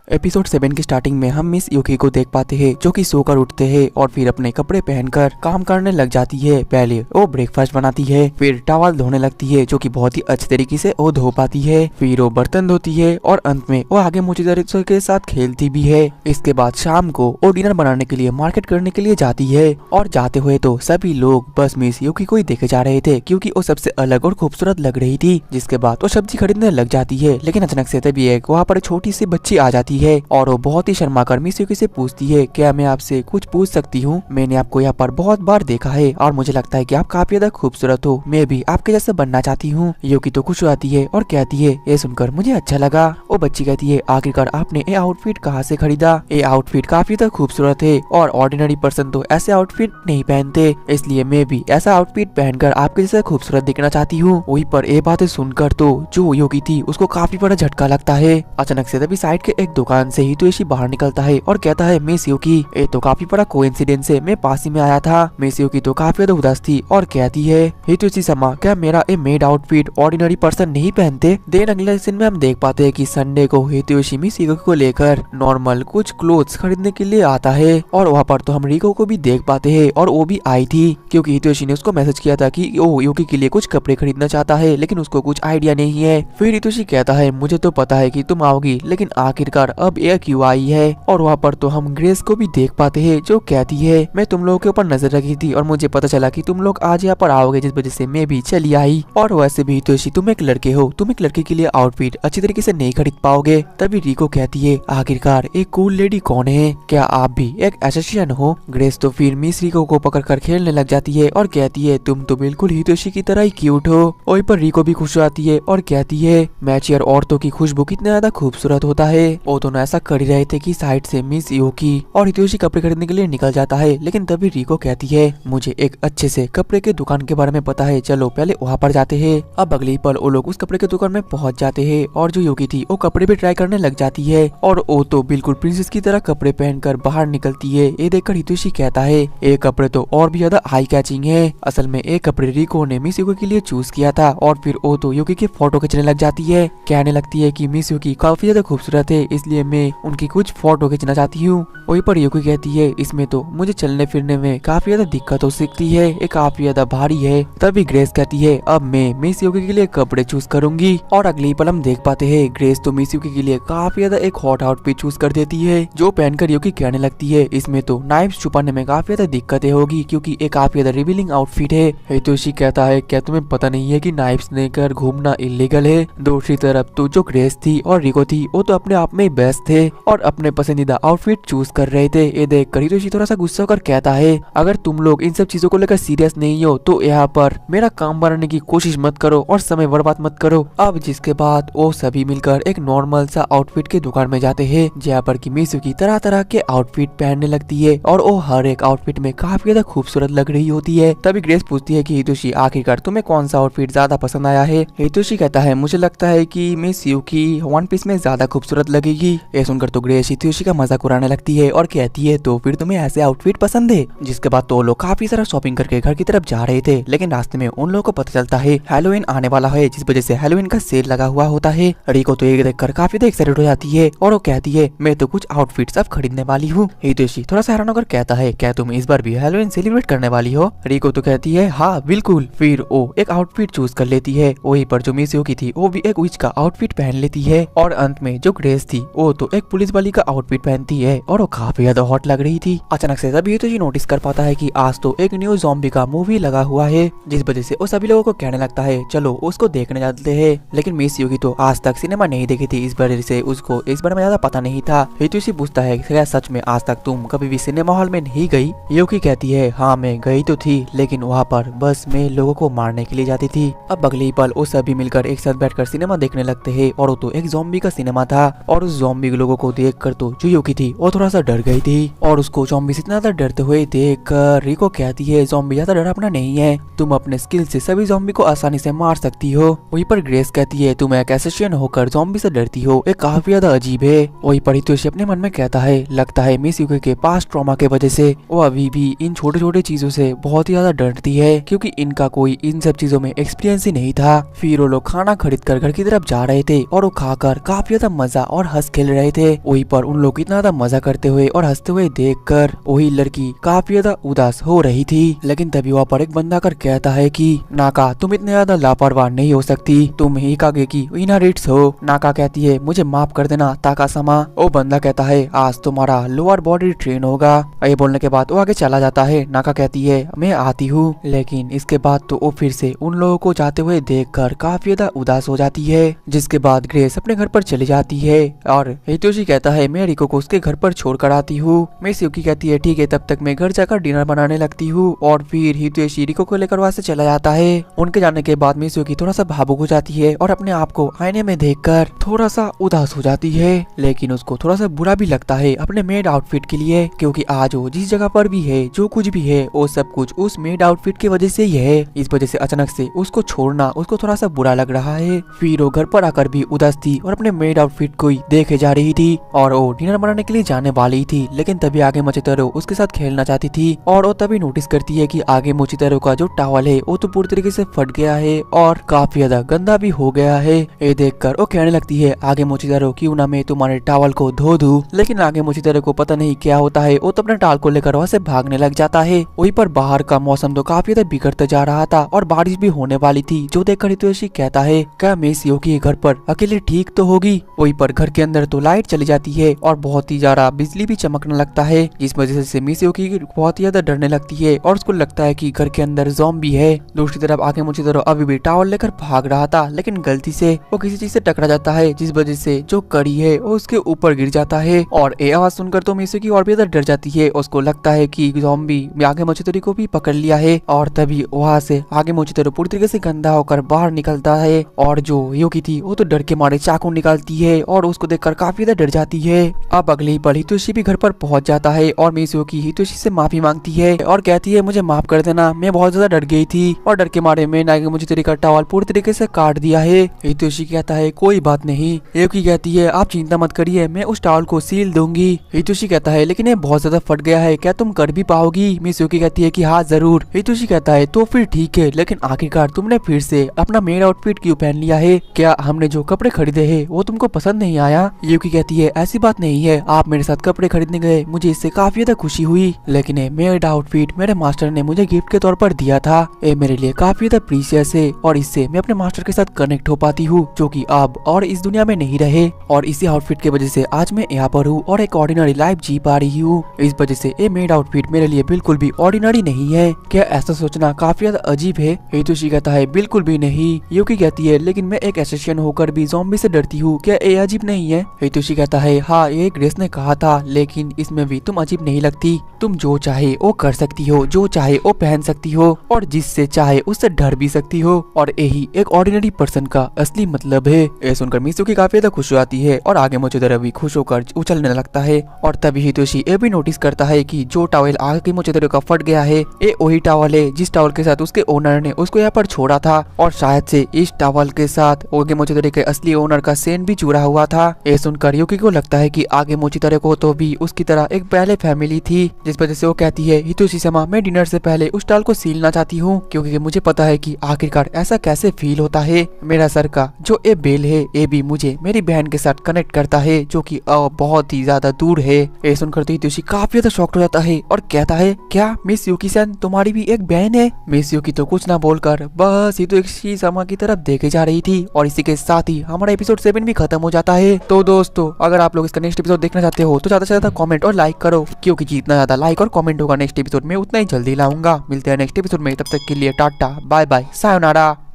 Episode 7 की starting में हम मिस यूकी को देख पाते हैं जो कि सोकर उठते हैं और फिर अपने कपड़े पहनकर काम करने लग जाती है। पहले वो ब्रेकफास्ट बनाती है, फिर टॉवल धोने लगती है जो कि बहुत ही अच्छे तरीके से वो धो पाती है, फिर वो बर्तन धोती है और अंत में वो आगे मोचिदारो के साथ खेलती भी है। इसके बाद शाम को वो डिनर बनाने के लिए मार्केट करने के लिए जाती है और जाते हुए तो सभी लोग बस मिस यूकी को ही देखे जा रहे थे क्योंकि वो सबसे अलग और खूबसूरत लग रही थी। जिसके बाद वो सब्जी खरीदने लग जाती है, लेकिन अचानक से तभी एक वहाँ पर छोटी सी बच्ची आ जाती है और वो बहुत ही शर्मा कर मिस यूकी से पूछती है, क्या मैं आपसे कुछ पूछ सकती हूँ? मैंने आपको यहाँ पर बहुत बार देखा है और मुझे लगता है कि आप काफी ज्यादा खूबसूरत हो, मैं भी आपके जैसे बनना चाहती हूँ। यूकी तो खुश हो जाती है और कहती है, ये सुनकर मुझे अच्छा लगा। वो बच्ची कहती है, आखिरकार आपने ये आउटफिट कहाँ से खरीदा? ये आउटफिट काफी ज्यादा खूबसूरत है और ऑर्डिनरी पर्सन तो ऐसे आउटफिट नहीं पहनते, इसलिए मैं भी ऐसा आउटफिट पहनकर आपके जैसे खूबसूरत दिखना चाहती हूँ। वहीं पर ये बातें सुनकर तो जो यूकी थी उसको काफी बड़ा झटका लगता है। अचानक से तभी साइड के एक दुकान से हितोशी बाहर निकलता है और कहता है, मिस यूकी ये तो काफी बड़ा कोइंसिडेंस है, मैं पास ही में आया था। मिस यूकी तो काफी ज्यादा उदास थी और कहती है, हितोशी समा क्या मेरा ये मेड आउटफिट ऑर्डिनरी पर्सन नहीं पहनते? देन अगले सीन में हम देख पाते हैं कि संडे को हितोशी मिस यूकी को लेकर नॉर्मल कुछ क्लोथ्स खरीदने के लिए आता है और वहाँ पर तो हम रिको को भी देख पाते हैं और वो भी आई थी क्योंकि हितोशी ने उसको मैसेज किया था कि वो यूकी के लिए कुछ कपड़े खरीदना चाहता है, लेकिन उसको कुछ आइडिया नहीं है। फिर हितोशी कहता है, मुझे तो पता है कि तुम आओगी, लेकिन आखिरकार अब ये क्यों आई है? और वहाँ पर तो हम ग्रेस को भी देख पाते हैं जो कहती है, मैं तुम लोगों के ऊपर नजर रखी थी और मुझे पता चला कि तुम लोग आज यहाँ पर आओगे, जिस वजह से मैं भी चली आई। और वैसे भी हितोशी तुम एक लड़के हो, तुम एक लड़के के लिए आउटफिट अच्छी तरीके से नहीं खरीद पाओगे। तभी रिको कहती है, आखिरकार एक कूल लेडी कौन है? क्या आप भी एक एसोसिएशन हो? ग्रेस तो फिर मिस रिको को पकड़ कर खेलने लग जाती है और कहती है, तुम तो बिल्कुल हितोशी की तरह ही क्यूट हो। वहीं पर रिको भी खुश हो जाती है और कहती है, मैचियर औरतों की खुशबू कितना ज्यादा खूबसूरत होता है। वो दोनों ऐसा कर ही रहे थे कि साइड से मिस यूकी और हितोशी कपड़े खरीदने के लिए निकल जाता है, लेकिन तभी रिको कहती है, मुझे एक अच्छे से कपड़े के दुकान के बारे में पता है, चलो पहले वहाँ पर जाते हैं। अब अगले पल वो लोग उस कपड़े के दुकान में पहुँच जाते हैं और जो यूकी थी वो कपड़े भी ट्राई करने लग जाती है और वो तो बिल्कुल प्रिंसेस की तरह कपड़े पहनकर बाहर निकलती है। ये देखकर हितोशी कहता है, ये कपड़े तो और भी ज्यादा आई कैचिंग है। असल में ये कपड़े रिको ने मिस यूकी के लिए चूज किया था और फिर वो तो यूकी की फोटो खींचने लग जाती है, कहने लगती है कि मिस यूकी काफी ज्यादा खूबसूरत है, इसलिए मैं उनकी कुछ फोटो खींचना चाहती हूँ। वहीं पर यूकी कहती है, इसमें तो मुझे चलने फिरने में काफी ज्यादा दिक्कत हो सकती है, ये काफी ज्यादा भारी है। तभी ग्रेस कहती है, अब मैं मिस यूकी के लिए कपड़े चूज करूंगी। और अगली पल हम देख पाते हैं ग्रेस तो मिस यूकी के लिए काफी ज्यादा एक हॉट आउटफिट चूज कर देती है, जो पहनकर यूकी कहने लगती है, इसमें तो नाइफ्स छुपाने में काफी ज्यादा दिक्कतें होगी क्योंकि ये काफी ज्यादा रिवीलिंग आउटफिट है। हितोशी कहता है, क्या तुम्हें पता नहीं है कि नाइफ्स लेकर घूमना इलीगल है? दूसरी तरफ तो जो ग्रेस थी और रिको थी वो तो अपने आप में बेस्ट थे और अपने पसंदीदा आउटफिट चूज कर रहे थे। ये देख कर हितोशी थोड़ा सा गुस्सा होकर कहता है, अगर तुम लोग इन सब चीजों को लेकर सीरियस नहीं हो तो यहाँ पर मेरा काम बनाने की कोशिश मत करो और समय बर्बाद मत करो। अब जिसके बाद वो सभी मिलकर एक नॉर्मल सा आउटफिट के दुकान में जाते हैं जहाँ पर की मिस यूकी तरह तरह के आउटफिट पहनने लगती है और वो हर एक आउटफिट में काफी ज्यादा खूबसूरत लग रही होती है। तभी ग्रेस पूछती है कि हितोशी आखिरकार तुम्हें कौन सा आउटफिट ज्यादा पसंद आया है? हितोशी कहता है, मुझे लगता है कि मिस यूकी वन पीस में ज्यादा खूबसूरत लगेगी। ये सुनकर तो ग्रेस हितोशी का मजाक उड़ाने लगती है और कहती है, तो फिर तुम्हें ऐसे आउटफिट पसंद है? जिसके बाद तो लोग काफी सारा शॉपिंग करके घर की तरफ जा रहे थे, लेकिन रास्ते में उन लोगों को पता चलता है हैलोवीन आने वाला है, जिस वजह से हैलोवीन का सेल लगा हुआ होता है। रिको तो ये देखकर काफी एक्साइटेड हो जाती है और वो कहती है, मैं तो कुछ आउटफिट्स अब खरीदने वाली हूँ। हितोशी थोड़ा सा हैरान होकर कहता है, क्या तुम इस बार भी हैलोवीन सेलिब्रेट करने वाली हो? रिको तो कहती है, हाँ बिल्कुल। फिर वो एक आउटफिट चूज कर लेती है। वहीं पर जो मिस यूकी थी वो भी एक विच का आउटफिट पहन लेती है और अंत में जो ग्रेस थी वो तो एक पुलिस वाली का आउटफिट पहनती है और वो काफी ज्यादा हॉट लग रही थी। अचानक से तभी हितोशी नोटिस कर पाता है कि आज तो एक न्यू ज़ॉम्बी का मूवी लगा हुआ है, जिस वजह से वो सभी लोगों को कहने लगता है, चलो उसको देखने जाते हैं। लेकिन मिस यूकी तो आज तक सिनेमा नहीं देखी थी, इस वजह से उसको इस बारे में ज्यादा पता नहीं था। हितोशी पूछता है, क्या सच में आज तक तुम कभी भी सिनेमा हॉल में नहीं गई? यूकी कहती है, हाँ मैं गई तो थी, लेकिन वहाँ पर बस मैं लोगों को मारने के लिए जाती थी। अब अगले पल वो सभी मिलकर एक साथ बैठकर सिनेमा देखने लगते हैं और वो तो एक ज़ॉम्बी का सिनेमा था और उस ज़ॉम्बी लोगों को देखकर तो जो यूकी थी वो थोड़ा सा डर गई थी और उसको ज़ॉम्बी से इतना ज्यादा डरते हुए देखकर रिको कहती है, ज़ॉम्बी ज्यादा डरावना नहीं है, तुम अपने स्किल से सभी ज़ॉम्बी को आसानी से मार सकती हो। वहीं पर ग्रेस कहती है, तुम एक एसोसिएशन होकर ज़ॉम्बी से डरती हो, ये काफी ज्यादा अजीब है। वहीं पर हितोशी अपने मन में कहता है, लगता है मिस यूकी के पास ट्रॉमा के वजह से वो अभी भी इन छोटे छोटे चीजों से बहुत ही ज्यादा डरती है क्योंकि इनका कोई इन सब चीजों में एक्सपीरियंस ही नहीं था। फिर वो लोग खाना खरीद कर घर की तरफ जा रहे थे और वो खाकर काफी ज्यादा मजा और हंस खेल रहे थे। वहीं पर उन लोग इतना ज्यादा मजा करते हुए और हंसते हुए देखकर वही लड़की काफी ज्यादा उदास हो रही थी। लेकिन तभी वहाँ पर एक बंदा कर कहता है कि नाका तुम इतने ज्यादा लापरवाह नहीं हो सकती, तुम हिकागे की इनहेरिट्स हो। नाका कहती है मुझे माफ कर देना ताका समा। वो बंदा कहता है आज तुम्हारा लोअर बॉडी ट्रेन होगा। ये बोलने के बाद वो आगे चला जाता है। नाका कहती है मैं आती हूँ। लेकिन इसके बाद तो वो फिर से उन लोगों को जाते हुए देखकर काफी ज्यादा उदास हो जाती है। जिसके बाद ग्रेस अपने घर पर चली जाती है और हितोशी कहता है मैं रिको को उसके घर पर छोड़कर आती हूँ। मिसुकी कहती है ठीक है, तब तक मैं घर जाकर डिनर बनाने लगती हूँ। और फिर हितोशी रिको को लेकर वहाँ से चला जाता है। उनके जाने के बाद मिसुकी थोड़ा सा भावुक हो जाती है और अपने आप को आईने में देखकर थोड़ा सा उदास हो जाती है। लेकिन उसको थोड़ा सा बुरा भी लगता है अपने मेड आउटफिट के लिए, क्योंकि आज वो जिस जगह पर भी है जो कुछ भी है वो सब कुछ उस मेड आउटफिट की वजह से ही है। इस वजह से अचानक से उसको छोड़ना उसको थोड़ा सा बुरा लग रहा है। फिर वो घर पर आकर भी उदास थी और अपने मेड आउटफिट को ही देखे जा रही थी और वो डिनर बनाने के लिए जाने वाली थी। लेकिन तभी आगे मोचितारो उसके साथ खेलना चाहती थी और वो तभी नोटिस करती है कि आगे मोचितारो का जो टॉवल है वो तो पूरी तरीके से फट गया है और काफी ज्यादा गंदा भी हो गया है। ये देखकर वो कहने लगती है आगे मोचितारो क्यों ना मैं तुम्हारे टॉवल को धो दूं। लेकिन आगे मोचितारो को पता नहीं क्या होता है, वो तो अपने टाल को लेकर वहाँ से भागने लग जाता है। वहीं पर बाहर का मौसम तो काफी ज्यादा बिगड़ता जा रहा था और बारिश भी होने वाली थी, जो देखकर हितोशी कहता है क्या मिस योकी घर पर अकेले ठीक तो होगी। वहीं पर घर के अंदर तो लाइट चली जाती है और बहुत ही ज्यादा बिजली भी चमकने लगता है, जिस वजह से मिस योकी बहुत ही ज्यादा डरने लगती है और उसको लगता है कि घर के अंदर ज़ॉम्बी है। दूसरी तरफ आगे मोचितारो अभी भी टावल लेकर भाग रहा था, लेकिन गलती से वो किसी चीज से टकरा जाता है, जिस वजह से जो कड़ी है वो उसके ऊपर गिर जाता है। और ये आवाज सुनकर तो मिस योकी और भी ज्यादा डर जाती है। उसको लगता है कि ज़ॉम्बी आगे मोचितारो को भी पकड़ लिया है और तभी वहाँ से आगे मोचितारो पूरी तरीके से गंदा होकर बाहर निकलता है और जो योकी थी वो तो डर के मारे चाकू निकालती है और उसको देखकर काफी ज्यादा डर जाती है। अब अगले ही पल हितोशी भी घर पर पहुंच जाता है और मिस योकी हितोशी से माफी मांगती है और कहती है मुझे माफ कर देना, मैं बहुत ज्यादा डर गई थी और डर के मारे मैंने आगे मोचितारो का टॉवल पूरी तरीके से काट दिया है। हितोशी कहता है कोई बात नहीं। योकी कहती है आप चिंता मत करिए, मैं उस टॉवल को सील दूंगी। हितोशी कहता है लेकिन ये बहुत ज्यादा फट गया है, क्या तुम कर भी पाओगी। मिस योकी कहती है कि हाँ जरूर। हितोशी कहता है तो फिर ठीक है, लेकिन आखिरकार तुमने फिर से अपना मेड आउटफिट क्यों पहन लिया है, क्या हमने जो कपड़े खरीदे हैं वो तुमको पसंद नहीं आया। योकी कहती है ऐसी बात नहीं है, आप मेरे साथ कपड़े खरीदने गए, मुझे इससे काफी ज्यादा खुशी हुई, लेकिन ये मेड आउटफिट मेरे मास्टर ने मुझे गिफ्ट के तौर पर दिया था। ये मेरे लिए काफी ज्यादा प्रीशियस है और इससे मैं अपने मास्टर के साथ कनेक्ट हो पाती हूँ, जो कि अब और इस दुनिया में नहीं रहे। और इसी आउटफिट की वजह से आज मैं यहाँ पर हूँ और एक ऑर्डिनरी लाइफ जी पा रही हूँ। इस वजह से ये मेड आउटफिट मेरे लिए बिल्कुल भी ऑर्डिनरी नहीं है। क्या ऐसा सोचना काफी ज्यादा अजीब है। हितोशी कहता है बिल्कुल भी नहीं। योकी कहती है लेकिन मैं एक एसेसियन होकर भी ज़ॉम्बी से डरती हूँ, क्या ये अजीब नहीं है। हितोशी कहता है हाँ ये ग्रेस ने कहा था, लेकिन इसमें भी तुम अजीब नहीं लगती, तुम जो चाहे वो कर सकती हो, जो चाहे वो पहन सकती हो और जिससे चाहे उससे डर भी सकती हो, और यही एक ऑर्डिनरी पर्सन का असली मतलब है। ये सुनकर मिसुकी काफी ज्यादा खुश हो जाती है और आगे मोचितारो भी खुश होकर उछलने लगता है। और तभी हितोशी ये भी नोटिस करता है कि जो टॉवल आगे मोचितारो का फट गया है ये वही टॉवल है जिस टॉवल के साथ उसके ओनर ने उसको यहाँ पर छोड़ा था, और शायद से इस टॉवल के साथ आगे मोचितारो के असली ओनर का सेन भी जुड़ा हुआ था। ये सुनकर योकी को लगता है कि आगे मोचितारो को तो भी उसकी तरह एक पहले फैमिली थी, जिस वजह से वो कहती है हितोशी समा मैं डिनर से पहले उस टॉवल को सीलना चाहती हूँ, क्योंकि मुझे पता है कि आखिरकार ऐसा कैसे फील होता है। मेरा सर का जो ये बेल है ये भी मुझे मेरी बहन के साथ कनेक्ट करता है, जो कि बहुत ही ज्यादा दूर है। ये सुनकर तो हितोशी काफी ज्यादा शॉक्ड हो जाता है और कहता है क्या मिस युकी सन तुम्हारी भी एक बहन है। मिस युकी तो कुछ ना बोलकर बस हितोशी समा की तरफ देखे जा रही थी। और इसी के साथ ही हमारा एपिसोड 7 भी खत्म हो जाता है। तो दोस्तों अगर आप लोग इसका नेक्स्ट एपिसोड देखना चाहते हो तो ज्यादा से ज्यादा कमेंट और लाइक करो, क्योंकि जितना ज्यादा लाइक और कमेंट होगा नेक्स्ट एपिसोड में उतना ही जल्दी लाऊंगा। मिलते हैं नेक्स्ट एपिसोड में, तब तक के लिए टाटा बाय बाय सायोनारा।